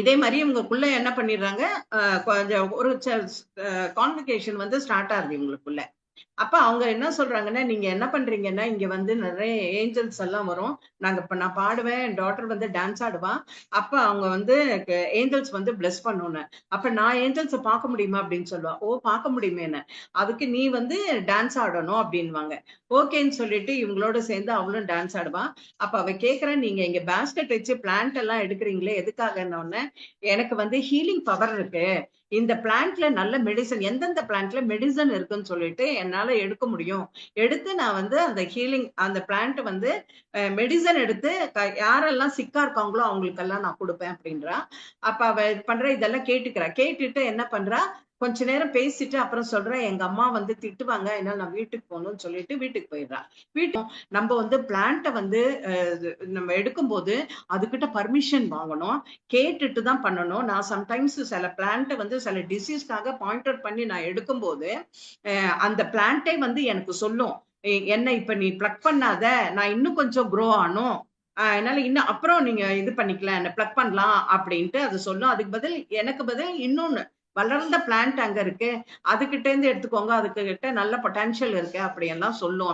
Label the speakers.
Speaker 1: இதே மாரி இவங்களுக்குள்ள என்ன பண்ணிடுறாங்க, கொஞ்சம் ஒரு கான்வர்சேஷன் வந்து ஸ்டார்ட் ஆகுது இவங்களுக்குள்ள. அப்ப அவங்க என்ன சொல்றாங்கன்னா, "நீங்க என்ன பண்றீங்கன்னா, இங்க வந்து நெறைய ஏஞ்சல்ஸ் எல்லாம் வரும். இப்ப நான் பாடுவேன். என் டாட்டர் வந்து டான்ஸ் ஆடுவா. அப்ப அவங்க வந்து ஏஞ்சல்ஸ் வந்து பிளெஸ் பண்ணும்னு. அப்ப நான் ஏஞ்சல்ஸ பார்க்க முடியுமா?" அப்படின்னு சொல்லுவா. "ஓ! பார்க்க முடியுமேன்னு. அதுக்கு நீ வந்து டான்ஸ் ஆடணும்" அப்படின்னுவாங்க. ஓகேன்னு சொல்லிட்டு இவங்களோட சேர்ந்து அவளும் டான்ஸ் ஆடுவா. அப்ப அவ கேட்கிறா, "நீங்க இங்க பாஸ்கெட் வச்சு பிளான்ட் எல்லாம் எடுக்குறீங்களே எதுக்காகன்னோனே, எனக்கு வந்து ஹீலிங் பவர் இருக்கு. இந்த பிளான்ட்ல நல்ல மெடிசன் எந்தெந்த பிளான்ட்ல மெடிசன் இருக்குன்னு சொல்லிட்டு என்னால எடுக்க முடியும். எடுத்து நான் வந்து அந்த ஹீலிங் அந்த பிளான்ட் வந்து மெடிசன் எடுத்து யாரெல்லாம் சிக்கா இருக்காங்களோ அவங்களுக்கெல்லாம் நான் குடுப்பேன்" அப்படின்றா. அப்ப அவ இதெல்லாம் கேட்டுக்கிறா. கேட்டுட்டு என்ன பண்றா, கொஞ்ச நேரம் பேசிட்டு அப்புறம் சொல்றா, "எங்க அம்மா வந்து திட்டுவாங்க. அதனால நான் வீட்டுக்கு போணும்னு" சொல்லிட்டு வீட்டுக்கு போயிடுறா. நம்ம வந்து பிளான்ட்ட வந்து நம்ம எடுக்கும்போது அதுகிட்ட பர்மிஷன் வாங்கணும். கேட்டுட்டு தான் பண்ணணும். நான் சம்டைம்ஸ் சில பிளான்ட்ட வந்து சில டிசீஸ்க்காக பாயிண்ட் அவுட் பண்ணி நான் எடுக்கும்போது, அந்த பிளான்ட்டே வந்து எனக்கு சொல்லும். என்ன இப்ப நீ பிளக் பண்ணாத, நான் இன்னும் கொஞ்சம் குரோ ஆணும். அதனால இன்னும் அப்புறம் நீங்க இது பண்ணிக்கலாம். என்ன பிளக் பண்ணலாம் அப்படின்ட்டு அது சொல்லும். அதுக்கு எனக்கு பதில் இன்னொன்னு வளர்ந்த பிளான்ட் அங்க இருக்கு. அதுகிட்ட இருந்து எடுத்துக்கோங்க. அதுகிட்ட நல்ல பொட்டன்ஷியல் இருக்கு. அப்படியெல்லாம் சொல்லும்.